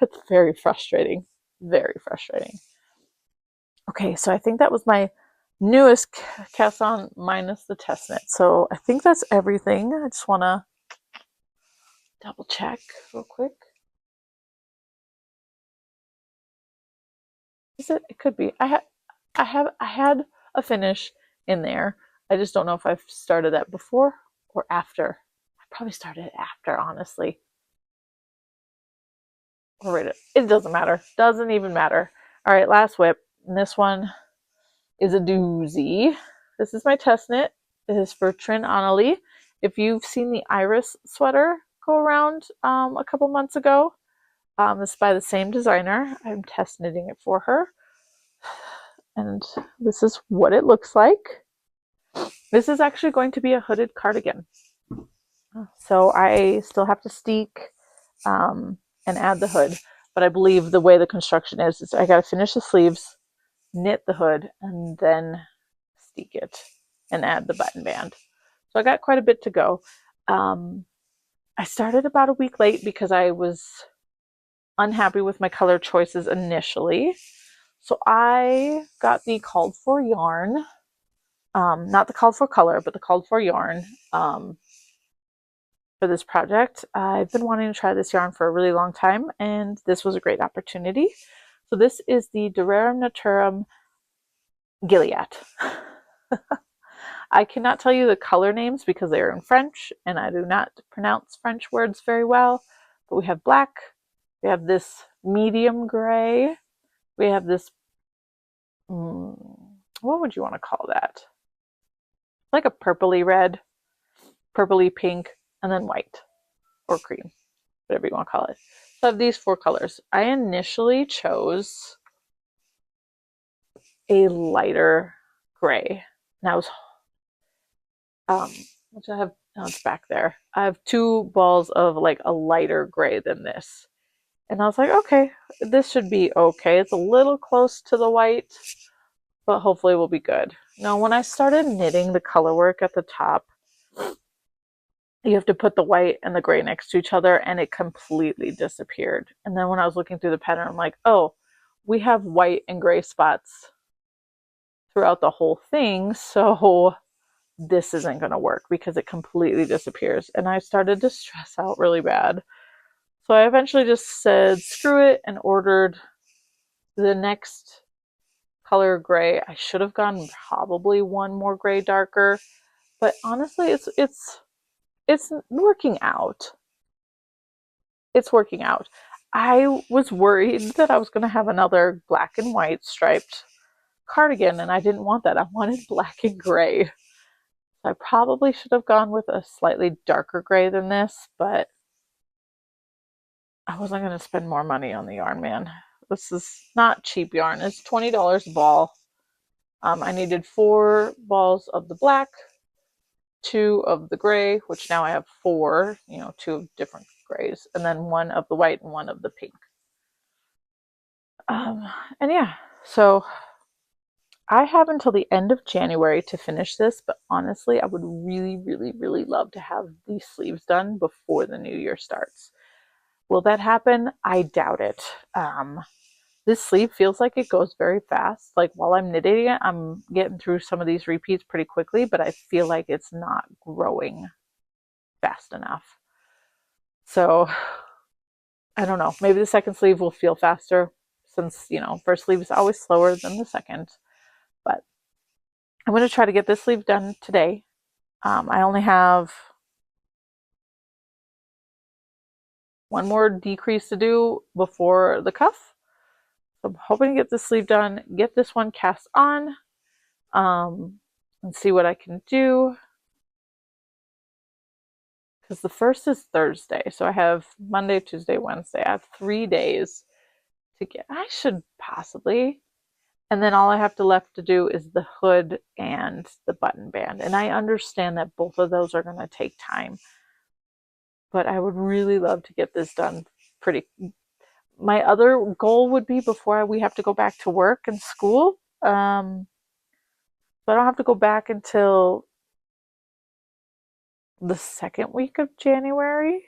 It's very frustrating. Very frustrating. Okay, so I think that was my newest cast on minus the test knit. So I think that's everything. I just want to double check real quick. Is it? It could be. I had a finish in there. I just don't know if I've started that before or after. I probably started it after, honestly. Or right, it doesn't matter. Doesn't even matter. All right, last whip. And this one is a doozy. This is my test knit. This is for Trin Annelie. If you've seen the Iris sweater go around a couple months ago, this is by the same designer. I'm test knitting it for her. And this is what it looks like. This is actually going to be a hooded cardigan. So I still have to steek and add the hood. But I believe the way the construction is I got to finish the sleeves, knit the hood, and then steek it and add the button band. So I got quite a bit to go. I started about a week late because I was unhappy with my color choices initially. So I got the called for yarn, not the called for color, but the called for yarn for this project. I've been wanting to try this yarn for a really long time, and this was a great opportunity. So this is the Durarum Naturum Gilead. I cannot tell you the color names because they are in French, and I do not pronounce French words very well. But we have black, we have this medium gray, we have this, what would you want to call that? Like a purpley red, purpley pink, and then white or cream, whatever you want to call it. So I have these 4 colors. I initially chose a lighter gray. And I was, which I have, oh, it's back there. I have 2 balls of like a lighter gray than this. And I was like, okay, this should be okay. It's a little close to the white, but hopefully we'll be good. Now, when I started knitting the color work at the top, you have to put the white and the gray next to each other, and it completely disappeared. And then when I was looking through the pattern, I'm like, oh, we have white and gray spots throughout the whole thing, so this isn't going to work because it completely disappears. And I started to stress out really bad. So I eventually just said, screw it, and ordered the next color gray. I should have gone probably one more gray darker, but honestly, it's working out. It's working out. I was worried that I was going to have another black and white striped cardigan, and I didn't want that. I wanted black and gray. So I probably should have gone with a slightly darker gray than this, but I wasn't going to spend more money on the yarn, man. This is not cheap yarn. It's $20 a ball. I needed 4 balls of the black, 2 of the gray, which now I have 4, 2 of different grays, and then 1 of the white and 1 of the pink. And yeah, so I have until the end of January to finish this, but honestly, I would really, really, really love to have these sleeves done before the new year starts. Will that happen? I doubt it. This sleeve feels like it goes very fast. Like while I'm knitting it, I'm getting through some of these repeats pretty quickly, but I feel like it's not growing fast enough. So I don't know. Maybe the second sleeve will feel faster since, first sleeve is always slower than the second. But I'm going to try to get this sleeve done today. I only have one more decrease to do before the cuff. So I'm hoping to get this sleeve done, get this one cast on, and see what I can do. Because the first is Thursday, so I have Monday, Tuesday, Wednesday. I have 3 days to get. I should possibly. And then all I have to left to do is the hood and the button band. And I understand that both of those are going to take time. But I would really love to get this done pretty. My other goal would be before we have to go back to work and school. So I don't have to go back until the second week of January.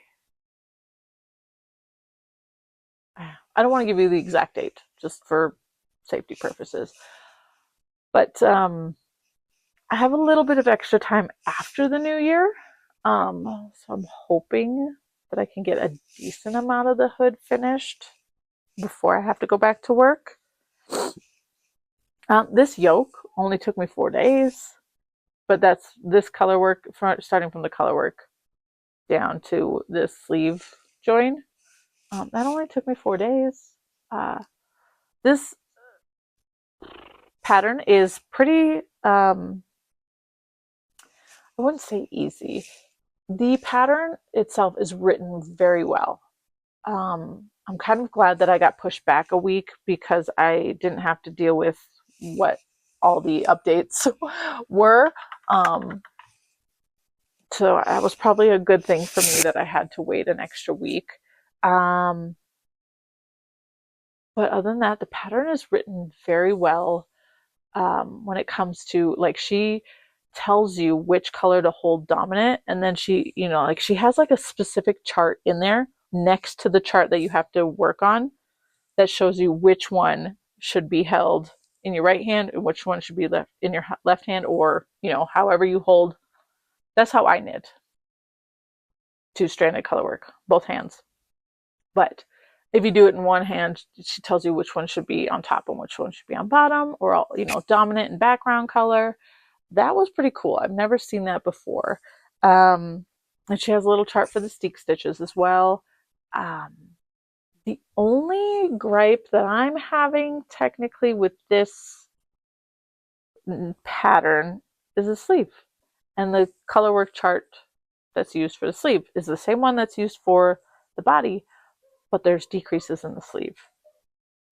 I don't want to give you the exact date, just for safety purposes. But I have a little bit of extra time after the new year. So I'm hoping that I can get a decent amount of the hood finished before I have to go back to work. This yoke only took me 4 days, but that's this color work, starting from the color work down to this sleeve join. That only took me 4 days. This pattern is pretty, I wouldn't say easy. The pattern itself is written very well. I'm kind of glad that I got pushed back a week because I didn't have to deal with what all the updates were. So that was probably a good thing for me that I had to wait an extra week. But other than that, the pattern is written very well. When it comes to, like, she tells you which color to hold dominant, and then she, like, she has like a specific chart in there next to the chart that you have to work on that shows you which one should be held in your right hand and which one should be left in your left hand, or however you hold. That's how I knit two-stranded color work, both hands. But if you do it in one hand, she tells you which one should be on top and which one should be on bottom, or dominant and background color. That was pretty cool. I've never seen that before. And she has a little chart for the steek stitches as well. The only gripe that I'm having technically with this pattern is the sleeve. And the colorwork chart that's used for the sleeve is the same one that's used for the body, but there's decreases in the sleeve.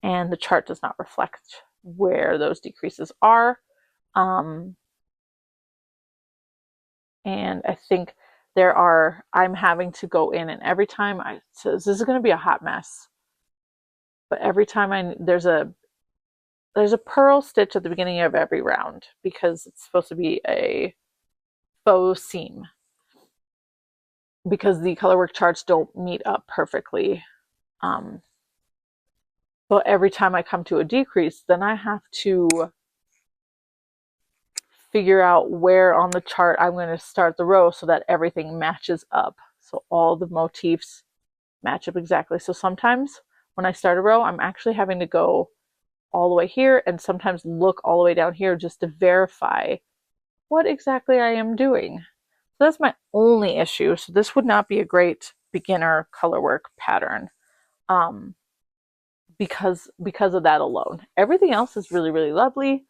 And the chart does not reflect where those decreases are. And I think I'm having to go in, and every time so this is going to be a hot mess, but every time there's a purl stitch at the beginning of every round because it's supposed to be a faux seam because the colorwork charts don't meet up perfectly. But every time I come to a decrease, then I have to figure out where on the chart I'm going to start the row so that everything matches up. So all the motifs match up exactly. So sometimes when I start a row, I'm actually having to go all the way here and sometimes look all the way down here just to verify what exactly I am doing. So that's my only issue. So this would not be a great beginner colorwork pattern because of that alone. Everything else is really, really lovely.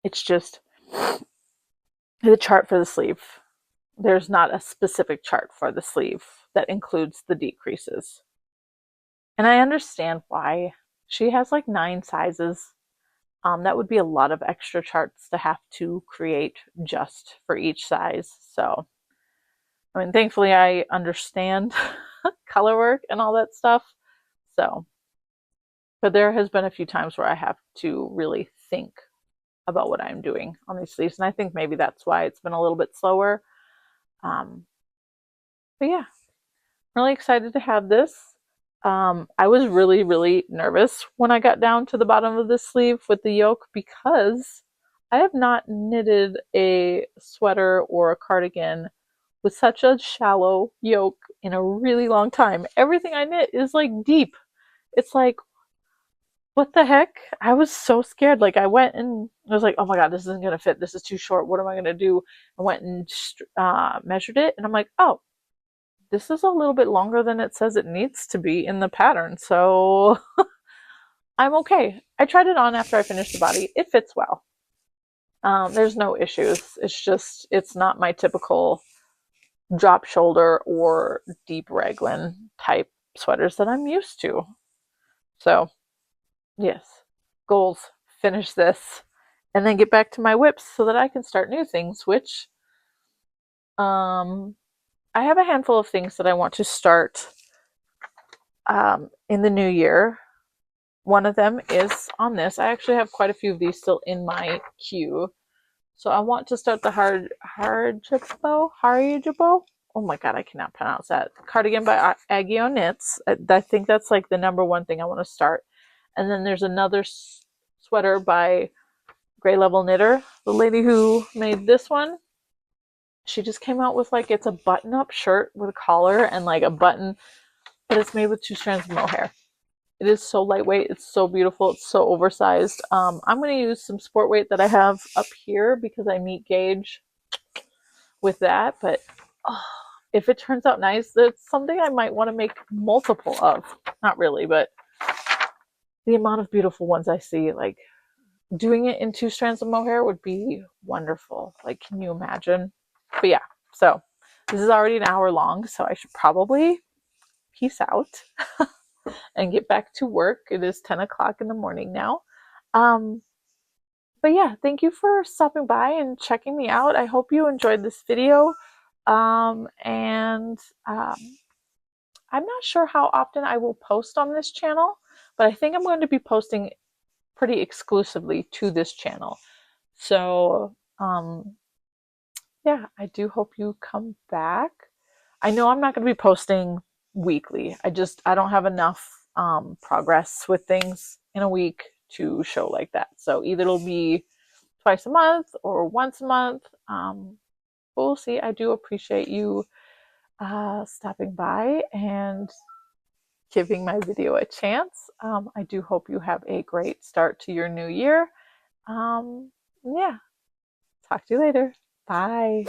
It's just the chart for the sleeve. There's not a specific chart for the sleeve that includes the decreases. And I understand why. She has like 9 sizes. That would be a lot of extra charts to have to create just for each size. So, I mean, thankfully I understand color work and all that stuff. So, but there has been a few times where I have to really think about what I'm doing on these sleeves. And I think maybe that's why it's been a little bit slower. But yeah, really excited to have this. I was really, really nervous when I got down to the bottom of this sleeve with the yoke because I have not knitted a sweater or a cardigan with such a shallow yoke in a really long time. Everything I knit is like deep. It's like, what the heck? I was so scared. Like I went and I was like, oh my God, this isn't going to fit. This is too short. What am I going to do? I went and measured it and I'm like, oh, this is a little bit longer than it says it needs to be in the pattern. So I'm okay. I tried it on after I finished the body. It fits well. There's no issues. It's just, it's not my typical drop shoulder or deep raglan type sweaters that I'm used to. So yes, goals, finish this and then get back to my whips so that I can start new things, which I have a handful of things that I want to start in the new year. One of them is on this. I actually have quite a few of these still in my queue. So I want to start the Harajubo. Oh my God, I cannot pronounce that. Cardigan by Agio Knits. I think that's like the #1 thing I want to start. And then there's another sweater by Gray Level Knitter. The lady who made this one, she just came out with like, it's a button-up shirt with a collar and like a button, but it's made with 2 strands of mohair. It is so lightweight. It's so beautiful. It's so oversized. I'm going to use some sport weight that I have up here because I meet gauge with that. But oh, if it turns out nice, that's something I might want to make multiple of. Not really, but the amount of beautiful ones I see, like doing it in 2 strands of mohair would be wonderful. Like, can you imagine? But yeah, so this is already an hour long, so I should probably peace out and get back to work. It is 10 o'clock in the morning now. But yeah, thank you for stopping by and checking me out. I hope you enjoyed this video. And I'm not sure how often I will post on this channel, but I think I'm going to be posting pretty exclusively to this channel. So yeah, I do hope you come back. I know I'm not going to be posting weekly. I don't have enough progress with things in a week to show like that. So either it'll be twice a month or once a month. We'll see. I do appreciate you stopping by and giving my video a chance. I do hope you have a great start to your new year. Yeah, talk to you later. Bye.